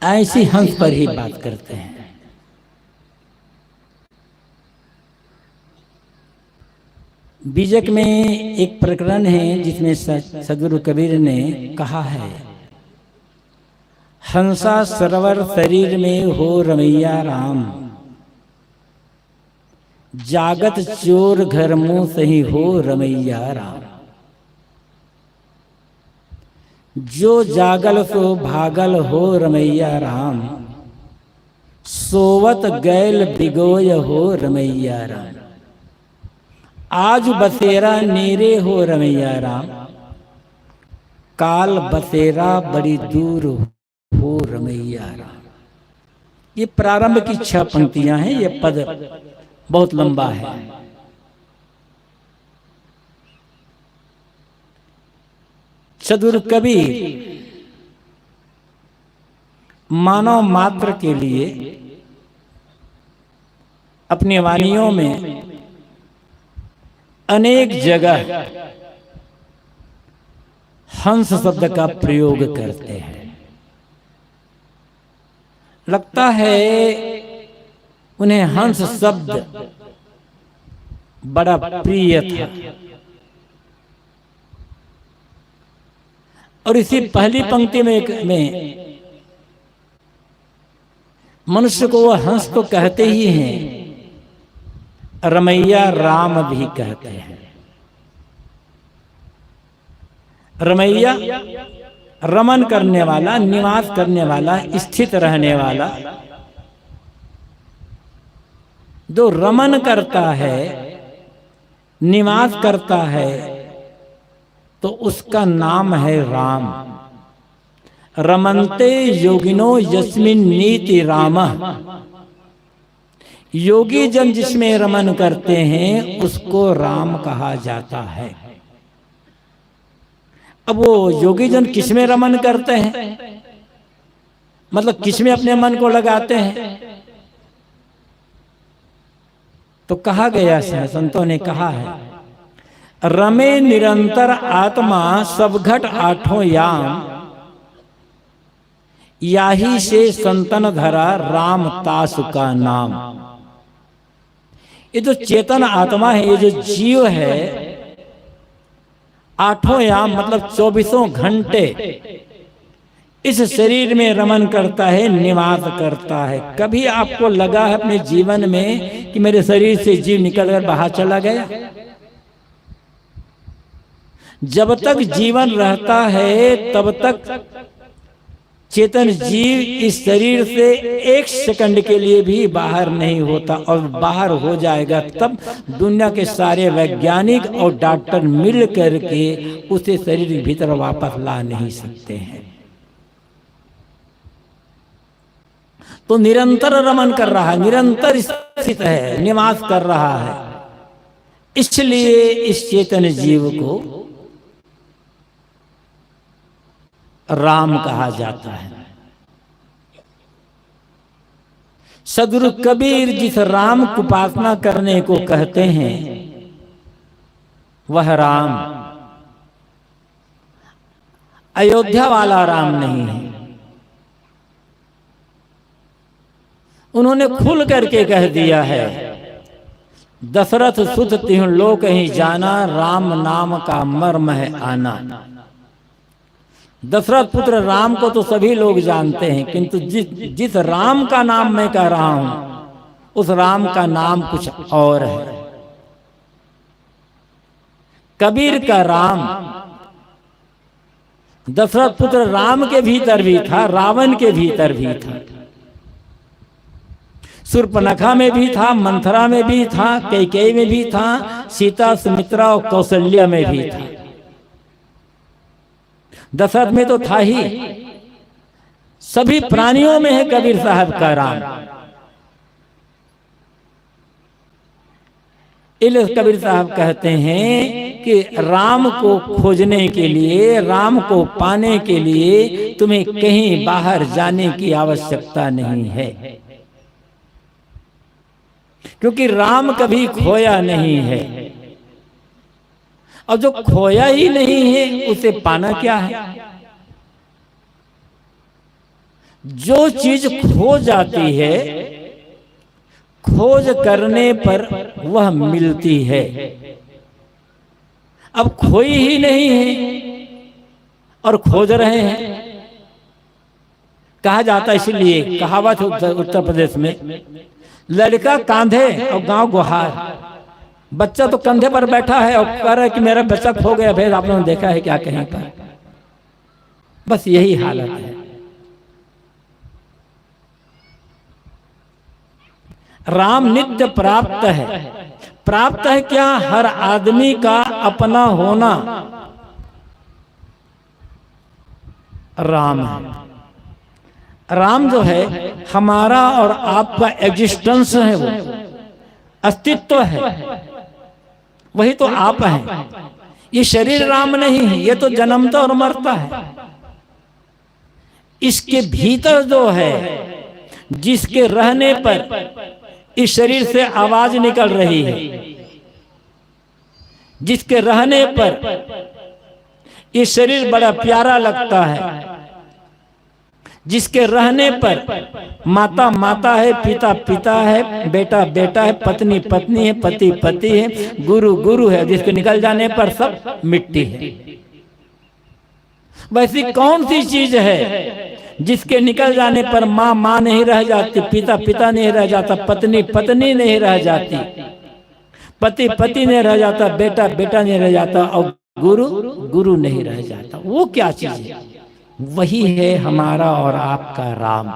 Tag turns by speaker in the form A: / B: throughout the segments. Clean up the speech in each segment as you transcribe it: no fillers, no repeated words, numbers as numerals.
A: ऐसी हंस पर ही बात करते हैं। बीजक में एक प्रकरण है जिसमें सदगुरु कबीर ने कहा है, हंसा सरवर शरीर में हो रमैया राम, जागत चोर घर मुंह सही हो रमैया राम। जो जागल सो भागल हो रमैया राम, सोवत गैल बिगोय हो रमैया राम। आज बसेरा नेरे हो रमैया राम, काल बसेरा बड़ी दूर हो रमैया राम। ये प्रारंभ की 6 पंक्तियां हैं। ये पद बहुत लंबा है। सदगुरु कबीर मानव मात्र के लिए अपनी वाणियों में अनेक जगह हंस शब्द का प्रयोग करते हैं। लगता है उन्हें हंस शब्द बड़ा प्रिय था, और इसी पहली पंक्ति में मनुष्य को वह हंस तो कहते ही हैं, रमैया राम भी कहते हैं। रमैया रमन करने वाला, निवास करने वाला, स्थित रहने वाला। जो रमन करता है, निवास करता है, तो उसका नाम है राम। रमन्ते योगिनो यस्मिन् नीति रामः, योगी जन जिसमें रमन करते हैं उसको राम कहा जाता है। अब वो योगी जन किसमें रमन करते हैं, मतलब किसमें अपने मन को लगाते हैं? तो कहा गया है, संतों ने कहा है, रमे निरंतर आत्मा सब घट आठों याम, याही से संतन धरा राम तासु का नाम। ये जो चेतन आत्मा है, ये जो जीव है, आठों याम मतलब 24 घंटे इस शरीर में रमन करता है, निवास करता है। कभी आपको लगा है अपने जीवन में कि मेरे शरीर से जीव निकलकर बाहर चला गया? जब तक जीवन रहता है तब तक चेतन जीव इस शरीर से 1 सेकंड के लिए भी बाहर नहीं होता, और बाहर हो जाएगा तब दुनिया के सारे वैज्ञानिक और डॉक्टर मिल करके उसे शरीर के भीतर वापस ला नहीं सकते हैं। तो निरंतर रमन कर रहा है, निरंतर स्थित है, निवास कर रहा है। इसलिए इस चेतन जीव को राम कहा जाता है। सदगुरु कबीर जिस राम की उपासना करने को कहते हैं, वह राम अयोध्या वाला राम नहीं है। उन्होंने खुल करके कह दिया है, दशरथ सुत तिहुँ लोक ही जाना, राम नाम का मर्म है आना। दशरथ पुत्र राम को तो सभी लोग जानते हैं, किंतु जिस राम का नाम मैं कह रहा हूं उस राम का नाम कुछ और है। कबीर का राम दशरथ पुत्र राम के भीतर भी था, रावण के भीतर भी था, शूर्पणखा में भी था, मंथरा में भी था, कैकेयी में भी था, सीता सुमित्रा और कौशल्या में भी था। दशरथ में तो था ही, सभी प्राणियों में है कबीर साहब का राम। कबीर साहब कहते हैं कि राम को खोजने के लिए, राम को पाने के लिए तुम्हें कहीं बाहर जाने की आवश्यकता नहीं है, क्योंकि राम कभी खोया नहीं है, और जो खोया ही नहीं है उसे पाना क्या है? जो चीज खो जाती है, खोज करने पर वह मिलती है। अब खोई ही नहीं है और खोज रहे हैं। कहा जाता है, इसलिए कहावत उत्तर प्रदेश में, लड़का कांधे और गांव गुहार। बच्चा तो कंधे पर बैठा है और कह रहा है कि मेरा बच्चा खो गया। भेद आप लोगों ने देखा है क्या कहीं पर? बस यही हालत है। राम नित्य प्राप्त है। प्राप्त है क्या? हर आदमी का अपना होना राम है। राम जो है हमारा और आपका एग्जिस्टेंस है, वो अस्तित्व है, वही तो आप हैं। ये शरीर राम नहीं है, ये तो जन्मता और मरता है। इसके भीतर जो है, जिसके रहने पर इस शरीर से आवाज निकल रही है, जिसके रहने पर ये शरीर बड़ा प्यारा लगता है, जिसके रहने पर माता माता है, पिता पिता है, बेटा बेटा है, पत्नी पत्नी है, पति पति है, गुरु गुरु है, जिसके निकल जाने पर सब मिट्टी है। वैसी कौन सी चीज है जिसके निकल जाने पर माँ माँ नहीं रह जाती, पिता पिता नहीं रह जाता, पत्नी पत्नी नहीं रह जाती, पति पति नहीं रह जाता, बेटा बेटा नहीं रह जाता और गुरु गुरु नहीं रह जाता? वो क्या चीज है? वही है हमारा और आपका राम।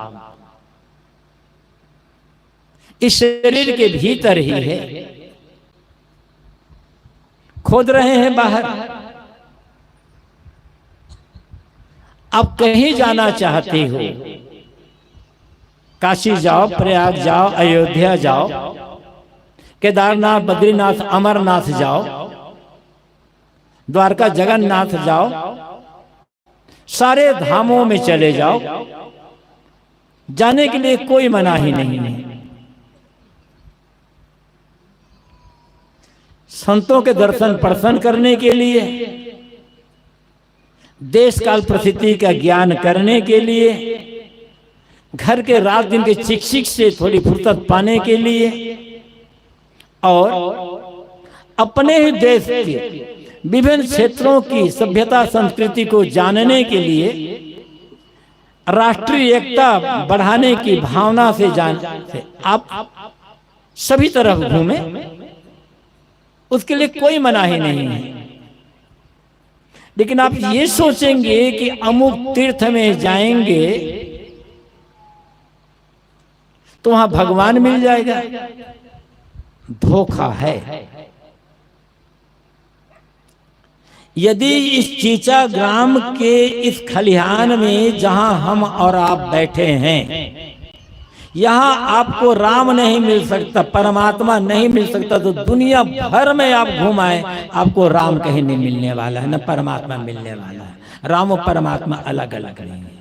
A: इस शरीर के भीतर ही है। खोद रहे हैं बाहर। अब कहीं जाना चाहते हो, काशी जाओ, प्रयाग जाओ, अयोध्या जाओ, केदारनाथ, बद्रीनाथ, अमरनाथ जाओ, द्वारका जगन्नाथ जाओ, सारे धामों में चले जाओ, जाने के लिए कोई मनाही नहीं है। संतों के दर्शन प्रसन्न करने के लिए, देश काल परिस्थिति का ज्ञान करने के लिए, घर के रात दिन के चिक चिक से थोड़ी फुर्सत पाने के लिए और अपने ही देश के विभिन्न क्षेत्रों की सभ्यता संस्कृति को जानने के लिए, राष्ट्रीय एकता बढ़ाने की भावना से आप सभी तरफ घूमे, उसके लिए कोई मनाही नहीं है। लेकिन आप ये सोचेंगे कि अमुक तीर्थ में जाएंगे तो वहां भगवान मिल जाएगा, धोखा है। यदि इस चीचा ग्राम के इस खलिहान में जहां हम और आप बैठे हैं, यहां आपको राम नहीं मिल सकता, परमात्मा नहीं मिल सकता, तो दुनिया भर में आप घुमाए, आपको राम कहीं नहीं मिलने वाला है, न परमात्मा मिलने वाला है। राम और परमात्मा अलग अलग नहीं है।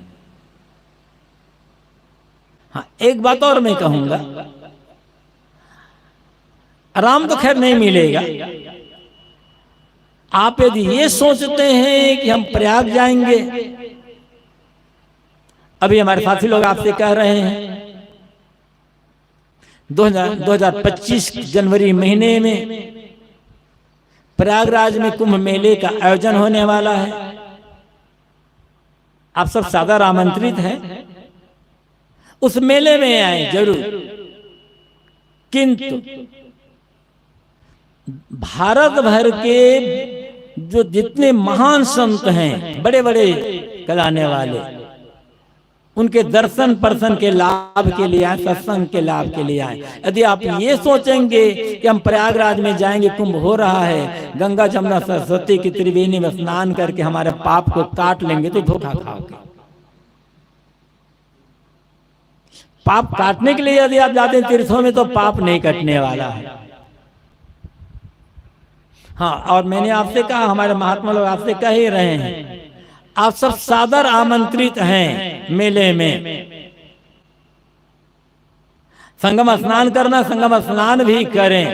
A: हाँ, एक बात और मैं कहूंगा, राम तो खैर नहीं मिलेगा। आप यदि ये सोचते हैं कि हम प्रयाग जाएंगे, अभी हमारे साथी लोग आपसे कह रहे हैं 2025 जनवरी महीने में प्रयागराज में कुंभ मेले का आयोजन होने वाला है। आप सब सादर आमंत्रित हैं, उस मेले में आए जरूर। किंतु भारत भर के जो जितने महान संत हैं, बड़े बड़े कहलाने वाले, उनके दर्शन पर्शन के लाभ के लिए आए, सत्संग के लाभ के लिए आए। यदि आप ये सोचेंगे कि हम प्रयागराज में जाएंगे, कुंभ हो रहा है, गंगा जमुना सरस्वती की त्रिवेणी में स्नान करके हमारे पाप को काट लेंगे, तो धोखा खाओगे। पाप काटने के लिए यदि आप जाते हैं तीर्थों में, तो पाप नहीं कटने वाला है। हाँ, और मैंने आपसे कहा, हमारे महात्मा लोग आपसे कह ही रहे हैं, आप सब सादर आमंत्रित हैं मेले में। संगम स्नान करना, संगम स्नान भी करें,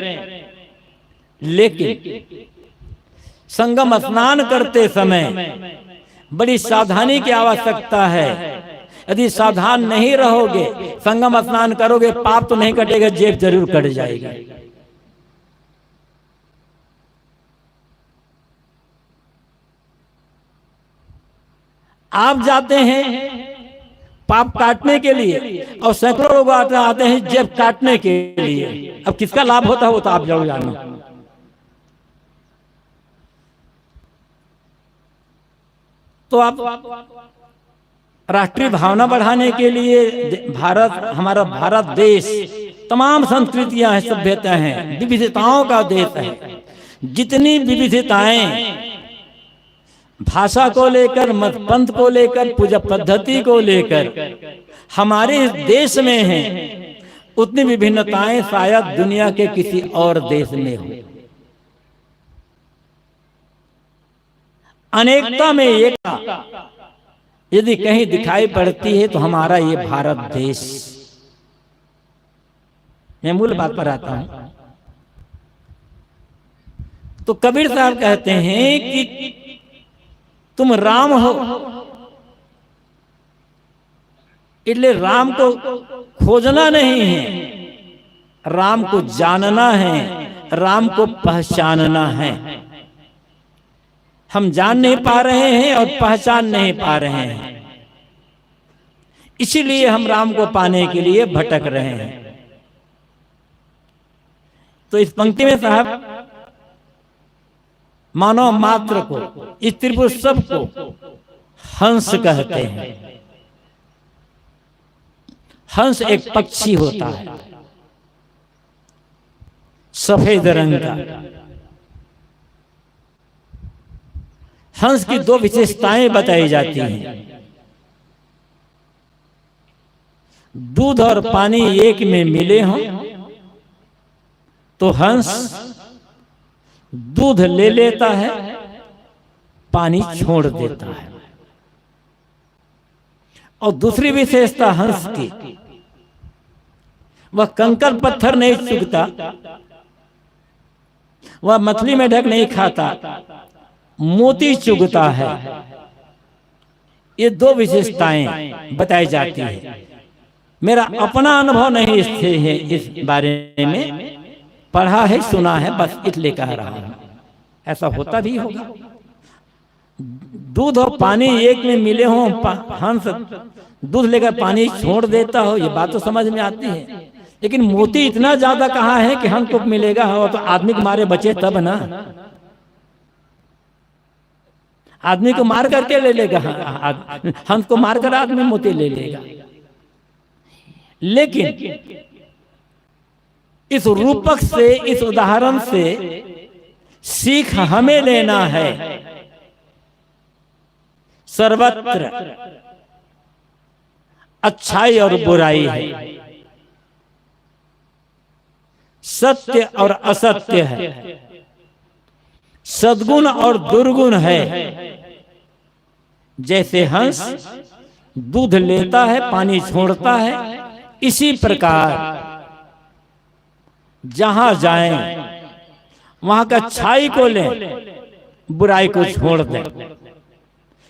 A: लेकिन संगम स्नान करते समय बड़ी सावधानी की आवश्यकता है। यदि सावधान नहीं रहोगे, संगम स्नान करोगे, पाप तो नहीं कटेगा, जेब जरूर कट जाएगा। आप जाते हैं पाप काटने के लिए और सैकड़ों लोग आते हैं जेब काटने के लिए। अब किसका लाभ होता है वो तो आप जरूर जानो। तो आप राष्ट्रीय भावना बढ़ाने के लिए हमारा भारत देश तमाम संस्कृतियां हैं, सभ्यता हैं, विविधताओं का देश है। जितनी विविधताएं भाषा को लेकर, मत पंथ को लेकर, पूजा पद्धति को लेकर हमारे देश में हैं, उतनी विभिन्नताएं शायद दुनिया के किसी और देश में हो। अनेकता में एकता यदि कहीं दिखाई पड़ती है तो हमारा ये भारत देश। मैं मूल बात पर आता हूं। तो कबीर साहब कहते हैं कि तुम राम हो, इसलिए राम को खोजना नहीं है, राम को जानना है, राम को पहचानना है। हम जान नहीं पा रहे हैं और पहचान नहीं पा रहे हैं, इसीलिए हम राम को पाने के लिए भटक रहे हैं। तो इस पंक्ति में साहब मानव मात्र को, इस त्रिपुर सब को हंस कहते हैं। हंस एक पक्षी होता है सफेद रंग का। हंस की दो विशेषताएं बताई जाती हैं। दूध और पानी एक में मिले हों तो हंस दूध ले लेता है, पानी छोड़ देता है। और दूसरी विशेषता हंस की, वह कंकड़ पत्थर नहीं चुगता, वह मछली में ढक नहीं खाता, मोती चुगता है। ये दो विशेषताएं बताई जाती है। मेरा अपना अनुभव नहीं इससे है, इस बारे में पढ़ा है, सुना है, बस इसलिए कह रहा हूं। ऐसा होता भी होगा। दूध और पानी एक में मिले हों, हंस दूध लेकर पानी छोड़ देता हो, ये बात तो समझ में आती है। लेकिन मोती इतना ज्यादा कहाँ है कि हंस को मिलेगा, हो तो आदमी को मारे बचे तब ना। आदमी को मार करके ले लेगा, हंस को मारकर आदमी मोती ले लेगा। लेकिन इस रूपक से, इस उदाहरण से सीख हमें लेना है। सर्वत्र अच्छाई और बुराई है, सत्य और असत्य है, सद्गुण और दुर्गुण है। जैसे हंस दूध लेता है, पानी छोड़ता है, इसी प्रकार जहां जाएं वहां का अच्छाई को लें, बुराई को छोड़ दें,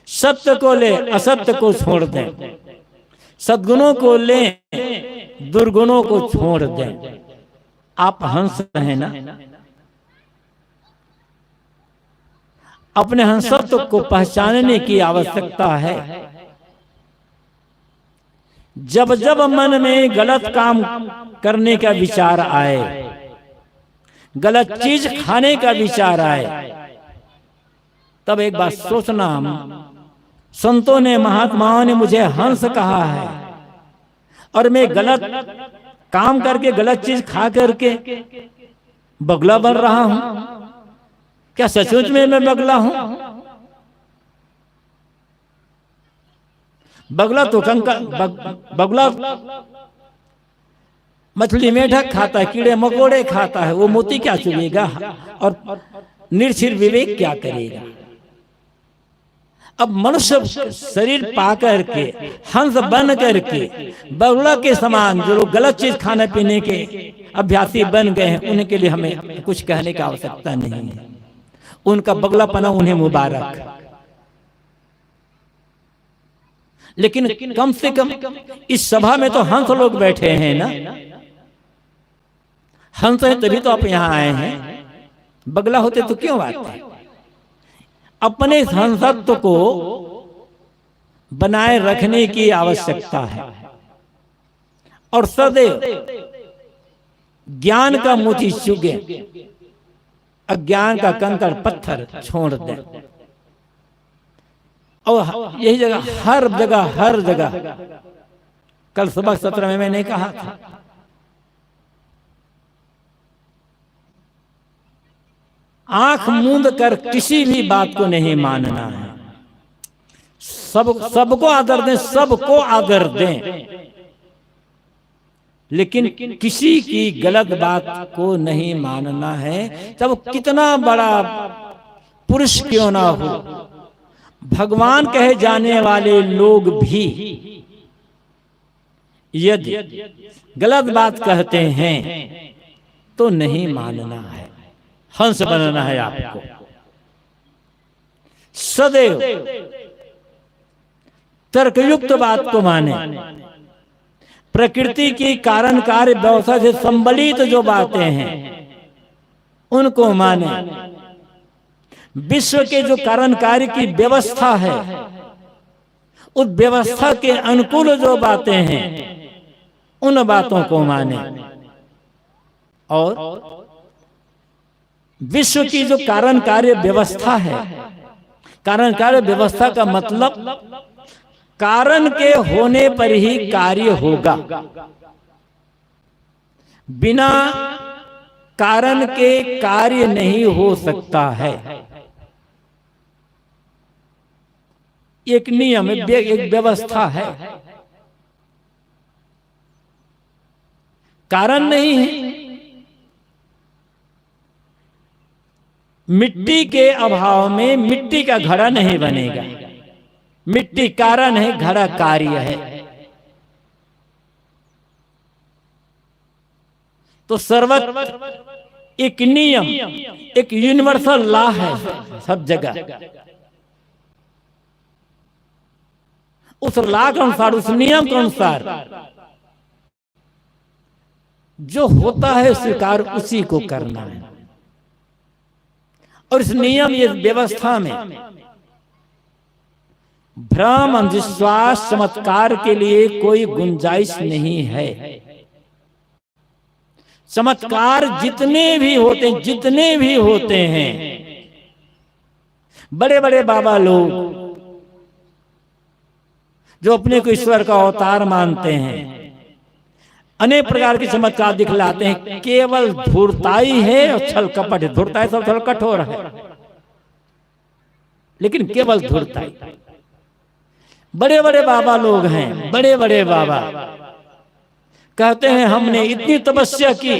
A: सत्य को ले, असत्य को छोड़ दें, सद्गुणों को लें, दुर्गुणों को छोड़ दें। आप हंस हैं ना, अपने हंसत्व को पहचानने की आवश्यकता है। जब जब मन में गलत काम करने का विचार आए, गलत चीज खाने का विचार आए, तब एक बात सोचना, संतों ने, महात्माओं ने मुझे हंस कहा है और मैं गलत काम करके, गलत चीज खा करके बगुला बन रहा हूं। क्या सचमुच में मैं बगुला हूं? बगुला तो बगुला मछली मेढक खाता है, कीड़े मकोड़े खाता है, वो मोती क्या चुगेगा और निर्छिर विवेक क्या करेगा? अब मनुष्य शरीर पा करके, हंस बन करके, बगुला के समान जो लोग गलत चीज खाने पीने के अभ्यासी बन गए हैं, उनके लिए हमें कुछ कहने की आवश्यकता नहीं है। उनका बगलापना उन्हें मुबारक। लेकिन कम से कम इस सभा में तो हंस लोग बैठे हैं ना, हंस है तभी तो आप यहां आए हैं, बगला होते तो क्यों आते। अपने संसत्व को बनाए रखने की आवश्यकता है और सदैव ज्ञान का मोती चुगे, अज्ञान का कंकड़ पत्थर छोड़ दे। और यही जगह हर जगह कल सुबह सत्र में मैंने कहा था, आंख मूंद कर किसी भी बात को नहीं मानना है। सबको आदर दें, सबको आदर दें, लेकिन किसी की गलत बात को नहीं मानना है। तब कितना बड़ा पुरुष क्यों ना हो, भगवान कहे जाने वाले लोग भी यदि गलत बात कहते हैं तो नहीं मानना है, हंस बनना है आपको। सदैव तर्कयुक्त बात को माने, प्रकृति की कारण कार्य व्यवस्था से संबलित जो बातें हैं उनको माने, विश्व के जो कारण कार्य की व्यवस्था है उस व्यवस्था के अनुकूल जो बातें हैं उन बातों को माने, और विश्व की जो कारण कार्य व्यवस्था है, कारण कार्य व्यवस्था का मतलब कारण के होने पर ही कार्य होगा, बिना कारण के कार्य नहीं हो सकता है। एक नियम, एक व्यवस्था है, कारण नहीं है। मिट्टी के अभाव में मिट्टी का घड़ा नहीं बनेगा, मिट्टी कारण है, घड़ा कार्य है। तो सर्वत्र एक नियम, एक यूनिवर्सल लॉ है सब जगह। उस लॉ के अनुसार, उस नियम के अनुसार जो होता है स्वीकार उसी को करना है। और इस नियम, इस व्यवस्था में भ्रम, अंधविश्वास, चमत्कार के लिए कोई गुंजाइश नहीं है। चमत्कार जितने भी होते हैं, बड़े बड़े बाबा लोग जो अपने को ईश्वर का अवतार मानते हैं, अनेक प्रकार के चमत्कार दिखलाते हैं, केवल धूर्ताई है और छल कपट है। धूर्ताई सब छल कठोर है, लेकिन केवल धूर्ताई। बड़े बड़े बाबा लोग हैं, बड़े बड़े बाबा कहते हैं हमने इतनी तपस्या की,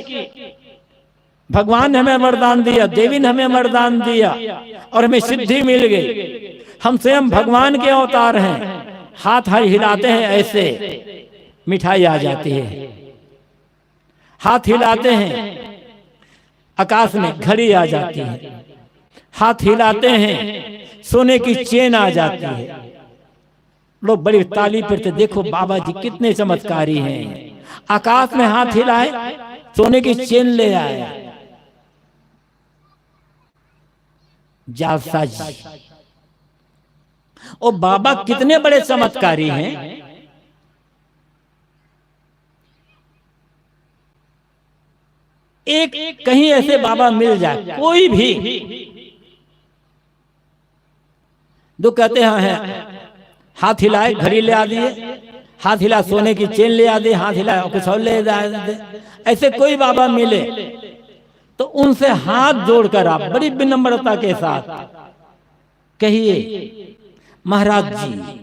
A: भगवान ने हमें वरदान दिया, देवी ने हमें वरदान दिया और हमें सिद्धि मिल गई, हम स्वयं भगवान के अवतार हैं। हाथ हिलाते हैं, ऐसे मिठाई आ जाती है। हाथ हिलाते हैं, आकाश में घड़ी आ जाती है। हाथ हिलाते हैं, सोने की चेन आ जाती है। लोग बड़ी ताली पीटते, देखो बाबा जी कितने चमत्कारी हैं, आकाश में हाथ हिलाए, सोने की चेन ले आए। जालसा जी, ओ बाबा कितने बड़े चमत्कारी हैं। एक कहीं ऐसे बाबा मिल जाए, कोई भी, जो कहते हैं हाथ हिलाए घड़ी ले आ दिए, हाथ हिला सोने की चेन ले आ दी, हाथ हिलाए कुछ और ले दे। ऐसे कोई बाबा मिले तो उनसे हाथ जोड़कर आप बड़ी विनम्रता के साथ कहिए, महाराज जी,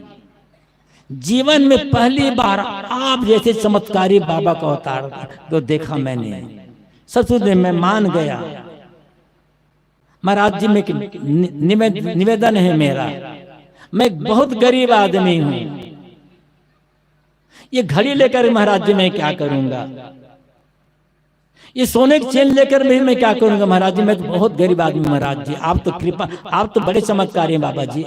A: जीवन में पहली बार आप जैसे चमत्कारी बाबा का अवतार तो देखा मैंने, सचमुच में मैं मान गया। महाराज जी, में निवेदन है मेरा, मैं बहुत गरीब आदमी हूं, ये घड़ी लेकर महाराज जी मैं क्या करूंगा, ये सोने की चेन लेकर भी मैं क्या करूंगा महाराज जी, मैं तो बहुत गरीब आदमी महाराज जी, आप तो कृपा, आप तो बड़े चमत्कारी हैं बाबा जी।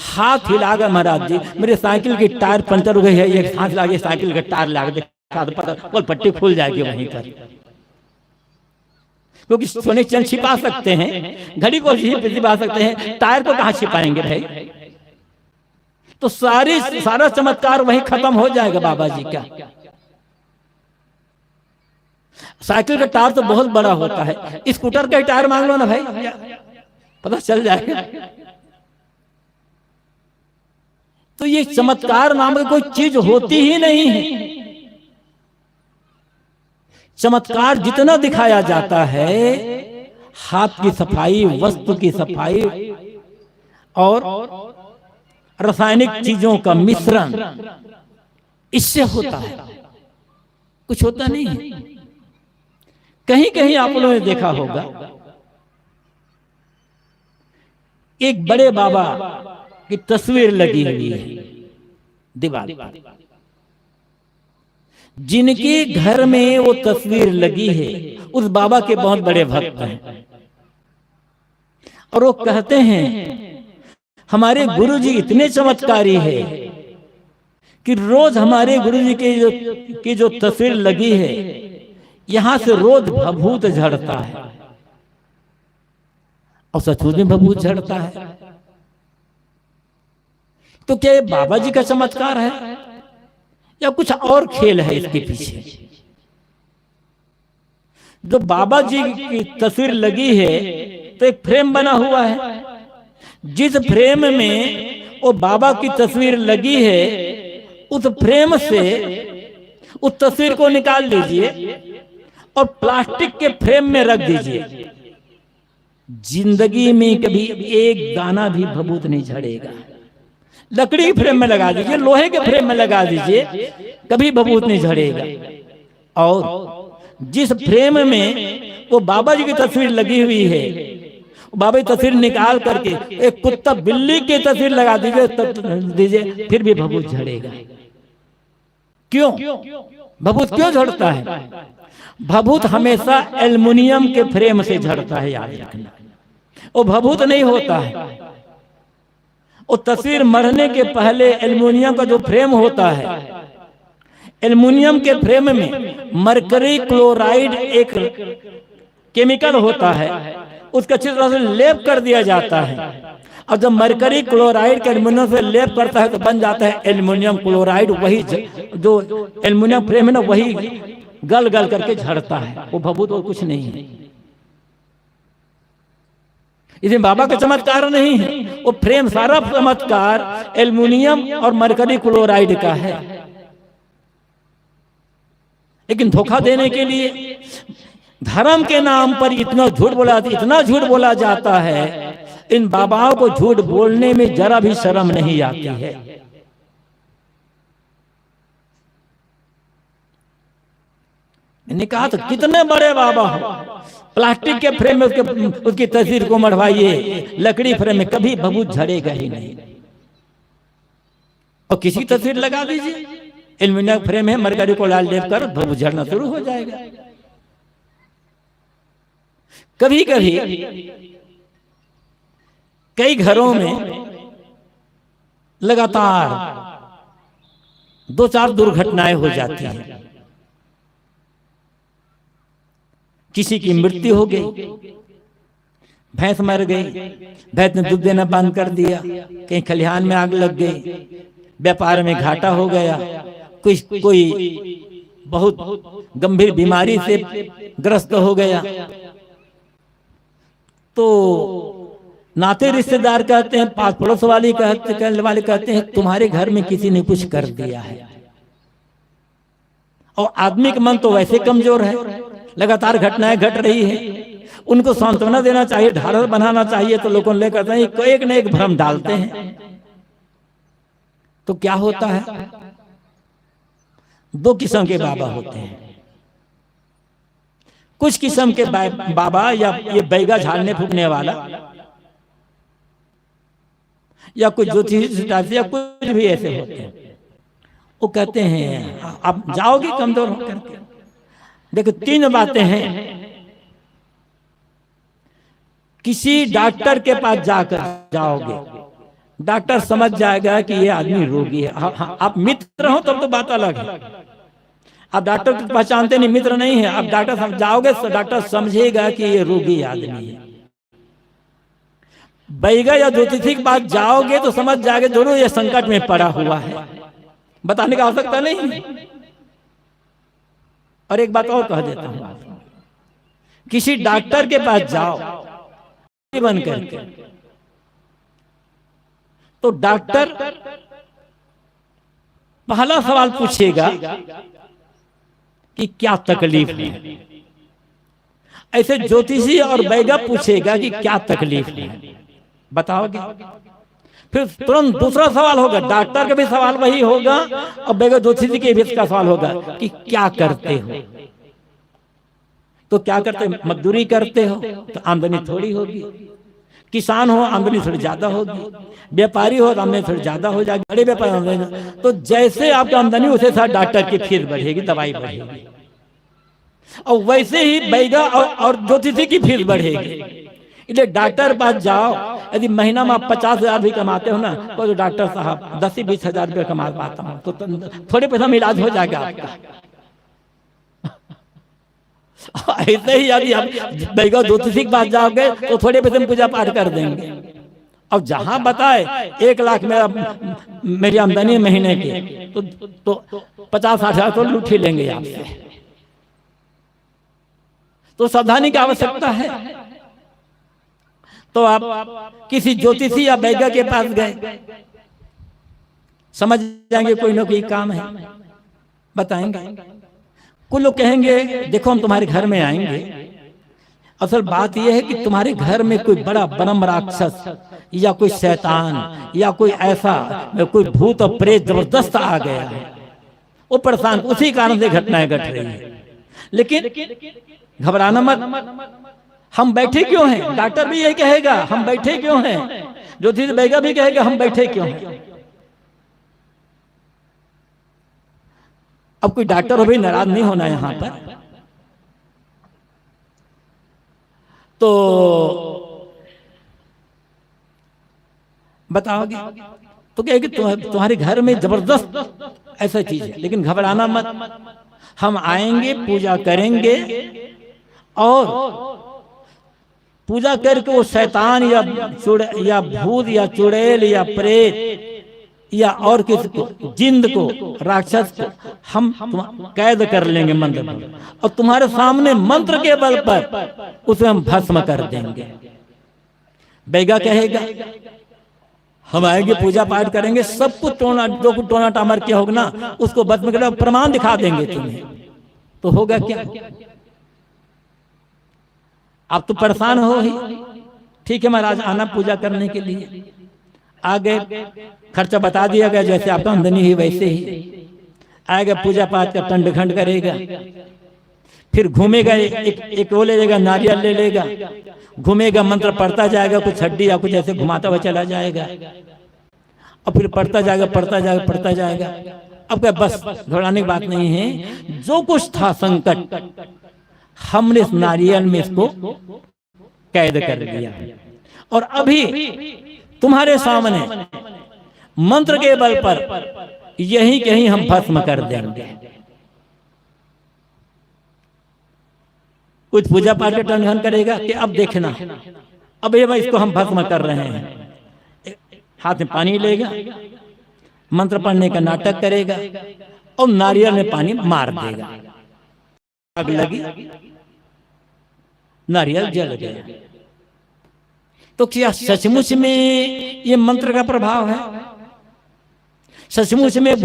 A: हाथ हिलाकर महाराज जी, मेरे साइकिल की टायर पंचर हो गई है, एक हाथ लागे साइकिल का टायर लाग दे, पता पट्टी खुल जाएगी वहीं पर। क्योंकि सोने की चेन छिपा सकते हैं, घड़ी को छिपा सकते हैं, टायर को कहाँ छिपाएंगे भाई? तो सारा चमत्कार वहीं खत्म हो जाएगा बाबा जी का। साइकिल का टायर तो बहुत बड़ा होता है, स्कूटर का टायर मांग लो ना भाई, पता चल जाएगा। तो ये चमत्कार नाम की कोई चीज होती ही नहीं है। चमत्कार जितना दिखाया जाता है, हाथ की सफाई, वस्तु की सफाई और रासायनिक चीजों का मिश्रण, इससे होता है, कुछ होता नहीं है। कहीं कहीं आप लोगों ने देखा होगा, एक बड़े बाबा की तस्वीर लगी हुई है दीवार पर। जिनके घर में वो तस्वीर लगी है, उस बाबा के बहुत बड़े भक्त हैं, और वो कहते हैं हमारे गुरुजी इतने चमत्कारी है कि रोज हमारे गुरुजी की जो तस्वीर लगी है, यहां से रोज भभूत झड़ता है, और सचमुच में भभूत झड़ता है। तो क्या ये बाबा जी का चमत्कार है या कुछ और खेल है इसके पीछे? जो बाबा जी की तस्वीर लगी है, तो एक फ्रेम बना हुआ है, जिस फ्रेम में वो बाबा की तस्वीर लगी है, उस फ्रेम से उस तस्वीर को निकाल लीजिए और प्लास्टिक के फ्रेम में रख दीजिए। जिंदगी में कभी एक दाना भी भभूत नहीं झड़ेगा। लकड़ी के फ्रेम में लगा दीजिए, लोहे के फ्रेम में लगा दीजिए, कभी भभूत नहीं झड़ेगा। और जिस फ्रेम में वो बाबा जी की तस्वीर लगी हुई है, बाबा की तस्वीर निकाल करके एक कुत्ता बिल्ली की तस्वीर लगा दीजिए, फिर भी भभूत झड़ेगा। क्यों? भभूत क्यों झड़ता है? भभूत हमेशा एल्युमिनियम के फ्रेम से झड़ता है, याद रखना। वो भभूत नहीं होता है। वो तस्वीर मरने के पहले एल्युमिनियम का जो फ्रेम होता है, एल्युमिनियम के फ्रेम में मरकरी क्लोराइड एक केमिकल होता है, उसका अच्छी तरह से लेप कर दिया जाता है। और जब मरकरी क्लोराइड के एल्युमिनियम से लेप करता है तो बन जाता है एल्युमिनियम क्लोराइड। वही जो एल्युमिनियम फ्रेम है ना, वही गल गल करके झड़ता है। वो भभूत और कुछ नहीं है। इसमें बाबा का चमत्कार नहीं है, वो फ्रेम सारा चमत्कार एल्युमिनियम और मरकरी क्लोराइड का है। लेकिन धोखा देने के लिए धर्म के नाम पर इतना झूठ बोला जाता है। इन बाबाओं को झूठ बोलने में जरा भी शर्म नहीं आती है। मैंने कहा तो कितने बड़े बाबा हो, प्लास्टिक के फ्रेम में उसकी तस्वीर को मढ़वाइए, लकड़ी फ्रेम में कभी भभूत झड़ेगा ही नहीं। और किसी तस्वीर लगा दीजिए, एल्युमिनियम फ्रेम है, मरकरी को लाल लेप कर भभूत झड़ना शुरू हो जाएगा। कभी कभी कई घरों में लगातार 2-4 दुर्घटनाएं हो जाती हैं। किसी की मृत्यु हो गई, भैंस मर गई, भैंस ने दूध देना बंद कर दिया, कहीं खलिहान में आग लग गई, व्यापार में घाटा हो गया, कोई बहुत गंभीर बीमारी से ग्रस्त हो गया, तो नाते रिश्तेदार कहते हैं, पास पड़ोस वाले कहते हैं तुम्हारे घर में किसी ने कुछ कर दिया है। और आदमी का मन तो वैसे कमजोर है, लगातार घटनाएं घट रही है, उनको सांत्वना देना चाहिए, ढाढ़स बनाना चाहिए, तो लोगों ले करते हैं एक न एक भ्रम डालते हैं। तो क्या होता है? 2 किस्म के बाबा होते हैं। कुछ किस्म के बाबा या ये बैगा झाड़ने फूकने वाला या कुछ ज्योतिष या कुछ भी ऐसे होते हैं, वो कहते हैं आप जाओगे कमजोर होकर के, देखो 3 बातें हैं। किसी डॉक्टर के पास जाकर जाओगे, डॉक्टर समझ जाएगा कि ये आदमी रोगी है। आप मित्र हो तब तो बात अलग है। आप डॉक्टर को पहचानते नहीं, मित्र नहीं है, आप डॉक्टर जाओगे तो डॉक्टर समझेगा कि ये रोगी आदमी है। बैगा या ज्योतिषी के पास जाओगे तो समझ जाओगे दोनों ये संकट में पड़ा हुआ है, बताने की आवश्यकता नहीं है। और एक बात और कह देता हूं, किसी डॉक्टर के पास जाओ बन करके, तो डॉक्टर पहला सवाल पूछेगा कि क्या तकलीफ है। ऐसे ज्योतिषी और बैगा पूछेगा कि क्या तकलीफ है, बताओगे। फिर तुरंत दूसरा सवाल होगा, डॉक्टर का भी सवाल वही होगा और बैगा ज्योतिषी के भी इसका सवाल होगा कि क्या करते हो। तो क्या करते, मजदूरी करते हो तो आमदनी थोड़ी होगी, किसान हो आमदनी थोड़ी ज्यादा होगी, व्यापारी हो तो आमदनी थोड़ी ज्यादा हो जाएगी, बड़े व्यापारी। तो जैसे आपकी आमदनी उसे साथ डॉक्टर की फीस बढ़ेगी, दवाई बढ़ेगी, और वैसे ही बैगा और ज्योतिषी की फीस बढ़ेगी। इसलिए डॉक्टर पास जाओ, यदि महीना में आप 50,000 भी कमाते हो ना, तो डॉक्टर साहब 10 से 20,000 रुपये कमा पाता हूँ, तो थोड़े पैसा में इलाज हो जाएगा आपका। ऐसे ही यदि आप बैगा ज्योतिषी के पास जाओगे तो थोड़े पैसे में पूजा पाठ कर देंगे। अब जहां बताए 1 लाख मेरी आमदनी महीने की, तो 50-60,000 तो लूट ही लेंगे आपसे। तो सावधानी की आवश्यकता है। तो आप किसी ज्योतिषी या बैगा के पास गए, समझ जाएंगे कोई ना कोई काम है, बताएंगे। कुछ लोग कहेंगे देखो हम तुम्हारे घर में आएंगे, असल बात यह है कि तुम्हारे घर में कोई बड़ा ब्रह्म राक्षस या कोई शैतान या कोई ऐसा कोई भूत और प्रेत जबरदस्त आ गया है, वो परेशान, उसी कारण से घटनाएं घट रही है। लेकिन घबराना मत, हम बैठे क्यों हैं, डॉक्टर भी यही कहेगा हम बैठे क्यों हैं, ज्योतिष बैगा भी कहेगा हम बैठे क्यों हैं। अब कोई डॉक्टर हो भी नाराज नहीं होना यहां पर। तो बताओगे तो कहेगी तुम्हारे घर में जबरदस्त ऐसा चीज है, लेकिन घबराना मत, हम आएंगे पूजा करेंगे और पूजा करके वो शैतान या भूत या चुड़ैल या प्रेत या और किसी को, जिंद को, राक्षस को हम कैद कर लेंगे मंत्र में, और तुम्हारे सामने मंत्र के बल पर उसे हम भस्म कर देंगे। बैगा कहेगा हम आएंगे पूजा पाठ करेंगे, सब कुछ जो कुछ टोना टामर किया होगा ना उसको भस्म कर, प्रमाण दिखा देंगे तुम्हें। तो होगा क्या, आप तो परेशान हो ही। ठीक है महाराज, आना पूजा करने के लिए। आगे खर्चा बता दिया गया, जैसे आपका आमदनी ही वैसे ही आएगा, पूजा पाठ का दंडखंड करेगा, फिर घूमेगा, एक वो ले लेगा, नारियल ले लेगा, घूमेगा, मंत्र पढ़ता जाएगा, कुछ हड्डी या कुछ ऐसे घुमाता हुआ चला जाएगा, और फिर पढ़ता जाएगा पढ़ता जाएगा पढ़ता जाएगा। अब क्या बस घबराने की बात नहीं है, जो कुछ था संकट हमने इस नारियल में इसको कैद कर दिया, और अभी तुम्हारे सामने मंत्र के बल पर यही कहीं हम भस्म कर देंगे। कुछ पूजा पाठ का टंडन करेगा कि अब देखना, अब ये भाई इसको हम भस्म कर रहे हैं, हाथ में पानी लेगा, मंत्र पढ़ने का नाटक करेगा और नारियल में पानी मार देगा, आग लगी, नारियल जल गया। तो क्या सचमुच में ये मंत्र का प्रभाव है? सचमुच में भूत